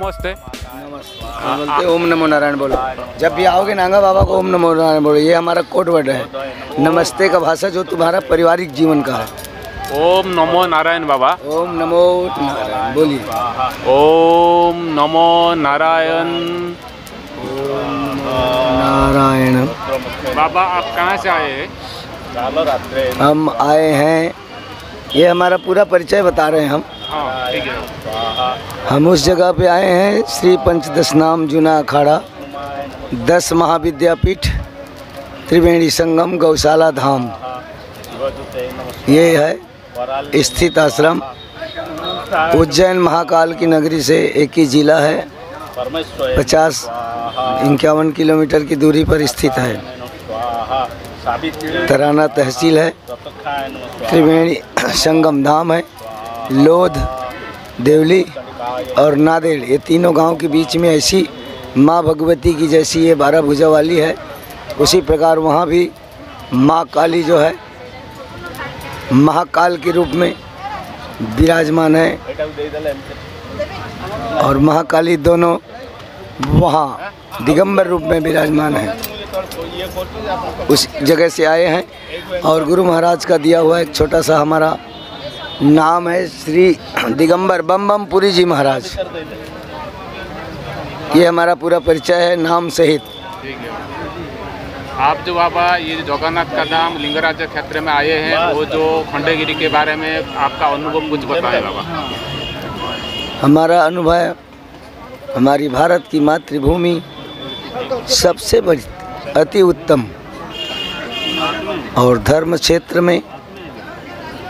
नमस्ते। बोलते ओम नमो नारायण बोलो। जब भी आओगे नांगा बाबा को ओम नमो नारायण बोलो। ये हमारा कोड वर्ड है। नमस्ते का भाषा जो तुम्हारा पारिवारिक जीवन का है। ओम नमो नारायण बाबा। ओम नमो नारायण बोलिए। ओम नमो नारायण। नारायण। बाबा आप कहाँ से आए हैं? हम आए हैं, ये हमारा पूरा परिचय बता रहे हैं हम। हाँ ठीक है। हम उस जगह पे आए हैं श्री पंचदश नाम जूना अखाड़ा 10 महाविद्यापीठ त्रिवेणी संगम गौशाला धाम, ये है स्थित आश्रम। उज्जैन महाकाल की नगरी से एक ही जिला है, 50-51 किलोमीटर की दूरी पर स्थित है। तराना तहसील है, त्रिवेणी संगम धाम है। लोध, देवली और नादेड़, ये तीनों गांव के बीच में ऐसी माँ भगवती की जैसी ये 12 भुजा वाली है, उसी प्रकार वहाँ भी माँ काली जो है महाकाल के रूप में विराजमान है, और महाकाली दोनों वहाँ दिगंबर रूप में विराजमान है। उस जगह से आए हैं और गुरु महाराज का दिया हुआ एक छोटा सा हमारा नाम है श्री दिगंबर बम बम पुरी जी महाराज। ये हमारा पूरा परिचय है नाम सहित। ठीक है। आप जो बाबा ये जगन्नाथ का धाम लिंगराज क्षेत्र में आए हैं, वो जो खंडगिरी के बारे में आपका अनुभव कुछ बताएं बाबा। हमारा अनुभव, हमारी भारत की मातृभूमि सबसे बड़ी अति उत्तम और धर्म क्षेत्र में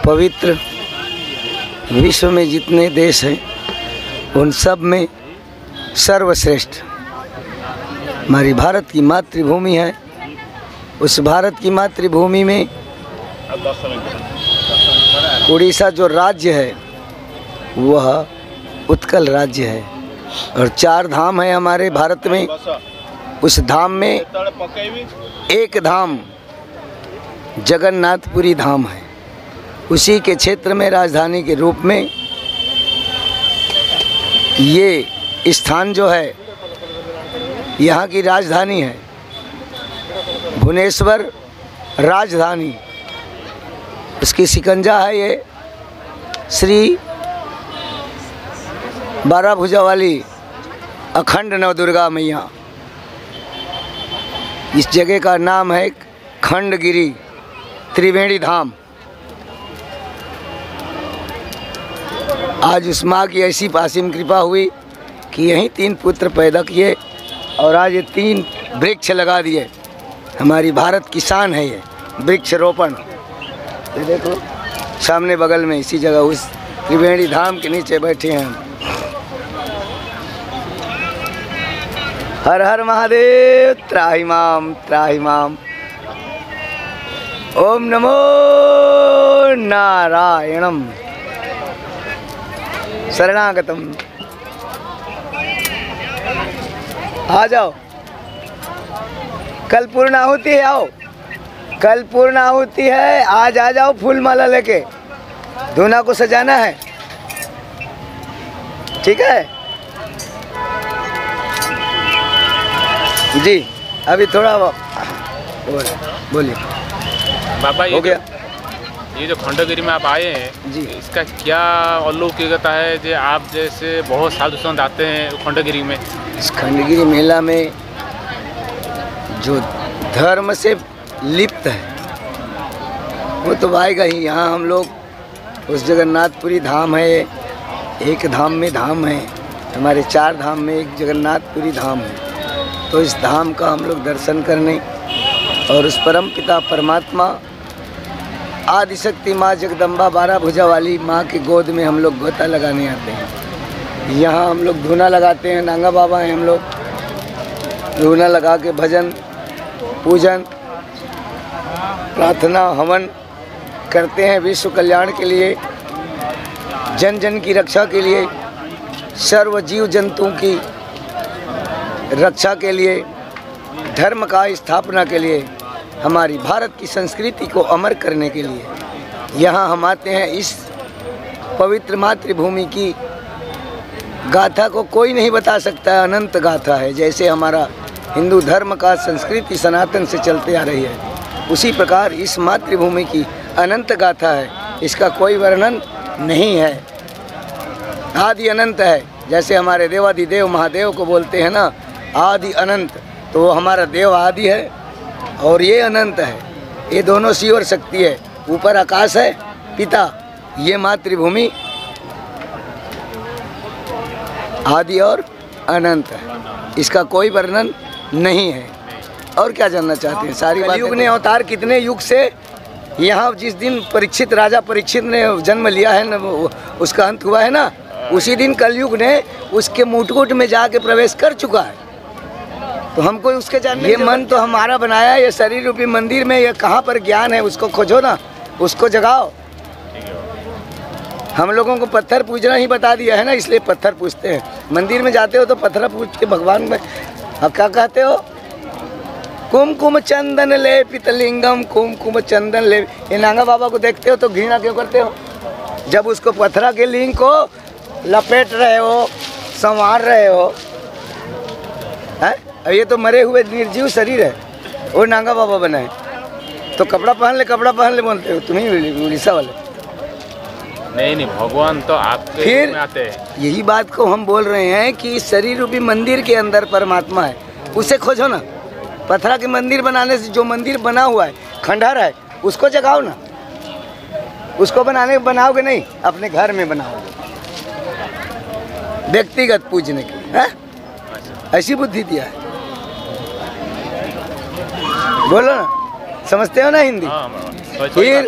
पवित्र, विश्व में जितने देश हैं उन सब में सर्वश्रेष्ठ हमारी भारत की मातृभूमि है। उस भारत की मातृभूमि में उड़ीसा जो राज्य है वह उत्कल राज्य है, और 4 धाम है हमारे भारत में। उस धाम में एक धाम जगन्नाथपुरी धाम है, उसी के क्षेत्र में राजधानी के रूप में ये स्थान जो है यहाँ की राजधानी है। भुवनेश्वर राजधानी, उसकी शिकंजा है ये श्री 12 भुजा वाली अखंड नवदुर्गा मैया। इस जगह का नाम है खंडगिरी त्रिवेणी धाम। आज उस माँ की ऐसी पासिम कृपा हुई कि यहीं 3 पुत्र पैदा किए और आज ये 3 वृक्ष लगा दिए। हमारी भारत की शान है ये वृक्ष रोपण। ये देखो सामने बगल में इसी जगह उस त्रिवेणी धाम के नीचे बैठे हैं हम। हर हर महादेव त्राहिमाम त्राहिमाम। ओम नमो नारायणम शरणागतम। आ जाओ, कल पूर्ण आहुति है, आओ कल पूर्ण आहुति है, आज आ जाओ फूल माला लेके। धूना को सजाना है, ठीक है जी। अभी थोड़ा बोलिए बाबा। हो गया। ये जो खंडगिरी में आप आए हैं जी, इसका क्या अलौकिकता है जो आप जैसे बहुत साधु संत आते हैं खंडगिरी में? इस खंडगिरी मेला में जो धर्म से लिप्त है वो तो आएगा ही। यहाँ हम लोग उस जगन्नाथपुरी धाम है, एक धाम में धाम है, हमारे 4 धाम में एक जगन्नाथपुरी धाम है। तो इस धाम का हम लोग दर्शन करने और उस परम पिता परमात्मा आदिशक्ति माँ जगदम्बा 12 भुजा वाली माँ की गोद में हम लोग गोता लगाने आते हैं। यहाँ हम लोग धूना लगाते हैं, नांगा बाबा हैं हम लोग। धूना लगा के भजन पूजन प्रार्थना हवन करते हैं विश्व कल्याण के लिए, जन जन की रक्षा के लिए, सर्व जीव जंतुओं की रक्षा के लिए, धर्म का स्थापना के लिए, हमारी भारत की संस्कृति को अमर करने के लिए यहाँ हम आते हैं। इस पवित्र मातृभूमि की गाथा को कोई नहीं बता सकता है, अनंत गाथा है। जैसे हमारा हिंदू धर्म का संस्कृति सनातन से चलते आ रही है, उसी प्रकार इस मातृभूमि की अनंत गाथा है। इसका कोई वर्णन नहीं है, आदि अनंत है। जैसे हमारे देवादिदेव महादेव को बोलते हैं ना आदि अनंत, तो वो हमारा देव आदि है और ये अनंत है। ये दोनों शिव और शक्ति है। ऊपर आकाश है पिता, ये मातृभूमि आदि और अनंत है। इसका कोई वर्णन नहीं है। और क्या जानना चाहते हैं? सारी बात। युग ने अवतार कितने युग से यहाँ, जिस दिन परीक्षित राजा परीक्षित ने जन्म लिया है ना, उसका अंत हुआ है ना, उसी दिन कलयुग ने उसके मुटकुट में जाके प्रवेश कर चुका है। तो हमको उसके जानने, ये मन तो हमारा बनाया है, ये शरीर रूपी मंदिर में ये कहाँ पर ज्ञान है, उसको खोजो ना, उसको जगाओ। हम लोगों को पत्थर पूजना ही बता दिया है ना, इसलिए पत्थर पूजते हैं। मंदिर में जाते हो तो पत्थर पूज के भगवान में अब क्या कहते हो? कुमकुम चंदन ले पितलिंगम, कुमकुम चंदन ले। ये नागा बाबा को देखते हो तो घृणा क्यों करते हो? जब उसको पत्थरा के लिंग को लपेट रहे हो, संवार रहे हो, है? अब ये तो मरे हुए निर्जीव शरीर है, वो नागा बाबा बना है। तो कपड़ा पहन ले, कपड़ा पहन ले बोलते हो तुम्हें उड़ीसा वाले। नहीं, भगवान तो आपके फिर में आते हैं। यही बात को हम बोल रहे हैं कि शरीर रूपी मंदिर के अंदर परमात्मा है, उसे खोजो ना। पत्थरा के मंदिर बनाने से जो मंदिर बना हुआ है, खंडहर है, उसको जगाओ ना। उसको बनाओगे नहीं, अपने घर में बनाओ, व्यक्तिगत पूजने के लिए। ऐसी बुद्धि दिया है। बोलो ना, समझते हो ना हिंदी? फिर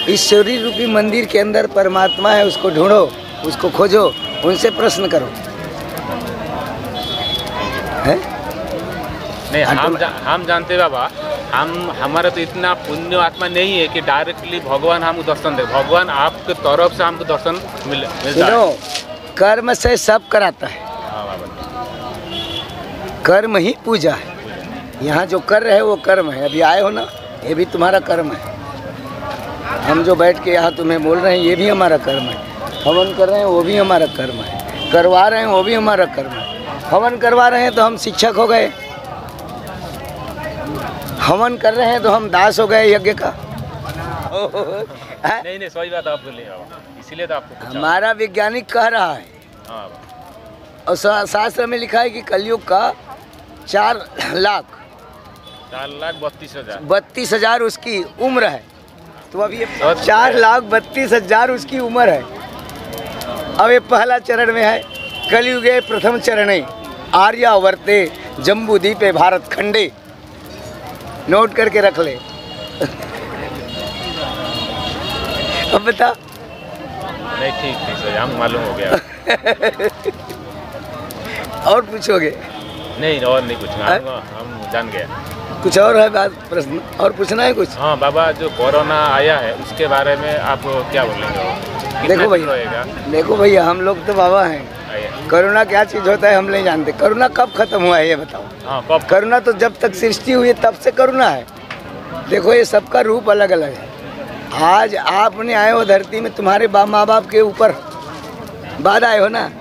इस शरीर रूपी मंदिर के अंदर परमात्मा है, उसको ढूंढो, उसको खोजो, उनसे प्रश्न करो। है? नहीं, हम जानते बाबा, हमारा तो इतना पुण्य आत्मा नहीं है कि डायरेक्टली भगवान हमको दर्शन दे। भगवान आपके तरफ से हमको दर्शन मिलता है। कर्म से सब कराता है। कर्म ही पूजा है। यहाँ जो कर रहे हो वो कर्म है। अभी आए हो ना, ये भी तुम्हारा कर्म है। हम जो बैठ के यहाँ तुम्हें बोल रहे हैं, ये भी हमारा कर्म है। हवन कर रहे हैं, वो भी हमारा कर्म है। करवा रहे हैं, वो भी हमारा कर्म है। हवन करवा रहे हैं तो हम शिक्षक हो गए, हवन कर रहे हैं तो हम दास हो गए यज्ञ का। नहीं, सही बात आप बोले, इसीलिए तो आपको हमारा वैज्ञानिक कह रहा है। और शास्त्र में लिखा है कि कलयुग का 4,32,000 उसकी उम्र है। तो अभी ये 4,32,000 उसकी उम्र है। अब ये पहला चरण में है। कलयुगे प्रथम चरणे आर्यावर्ते जम्बूद्वीपे भारत खंडे। नोट करके रख ले। अब बता। नहीं, ठीक सर, हम मालूम हो गया। और पूछोगे? नहीं, और नहीं पूछना, हम जान गए। कुछ और है बात, प्रश्न और पूछना है कुछ? हाँ बाबा, जो कोरोना आया है उसके बारे में आप क्या बोलेंगे? देखो भैया, हम लोग तो बाबा हैं। कोरोना क्या चीज़ होता है हम नहीं जानते। कोरोना कब खत्म हुआ है ये बताओ? कब? कोरोना तो जब तक सृष्टि हुई है तब से कोरोना है। देखो ये सबका रूप अलग अलग है। आज आपने आए हो धरती में, तुम्हारे माँ बाप के ऊपर बाद आए हो ना।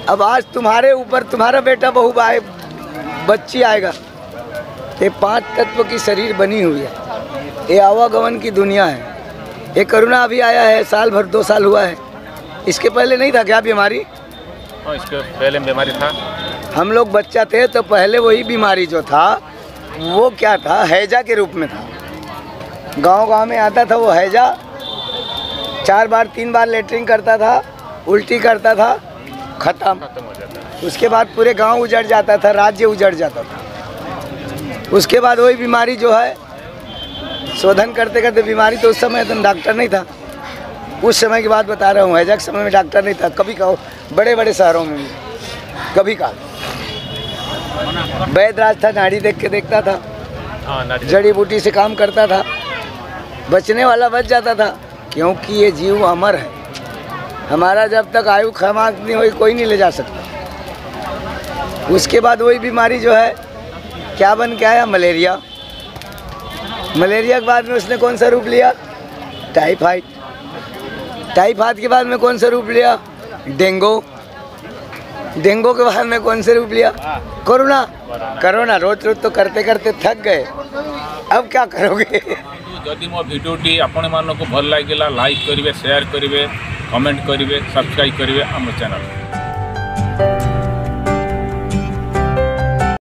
अब आज तुम्हारे ऊपर तुम्हारा बेटा बहू बच्ची आएगा। ये 5 तत्व की शरीर बनी हुई है। ये आवागमन की दुनिया है। ये कोरोना अभी आया है, साल भर 2 साल हुआ है। इसके पहले नहीं था क्या बीमारी? इसके पहले बीमारी था। हम लोग बच्चा थे तो पहले वही बीमारी जो था वो क्या था, हैजा के रूप में था। गांव में आता था वो हैजा, 4 बार 3 बार लेटरिन करता था, उल्टी करता था, खत्म हो जाता। उसके बाद पूरे गांव उजड़ जाता था, राज्य उजड़ जाता था। उसके बाद वही बीमारी जो है, शोधन करते करते बीमारी, तो उस समय तो डॉक्टर नहीं था। उस समय की बात बता रहा हूँ, हैजा के समय में डॉक्टर नहीं था। कभी कहो बड़े बड़े शहरों में कभी कहा वैद्यराज था, नाड़ी देख के देखता था, जड़ी बूटी से काम करता था, बचने वाला बच जाता था। क्योंकि ये जीव अमर है। हमारा जब तक आयु समाप्त नहीं हुई कोई नहीं ले जा सकता। उसके बाद वही बीमारी जो है क्या बन के आया, मलेरिया। मलेरिया के बाद में उसने कौन सा रूप लिया, टाइफाइड। टाइफाइड के बाद में कौन सा रूप लिया, डेंगू। डेंगू के बाद में कौन से रूप लिया? कोरोना। रोज रोज तो करते करते थक गए, अब क्या करोगे? जदि मो भिडियोटी आपण मानक भल लगे लाइक करेंगे, शेयर करेंगे, कमेंट करेंगे, सब्सक्राइब करेंगे आम चैनल।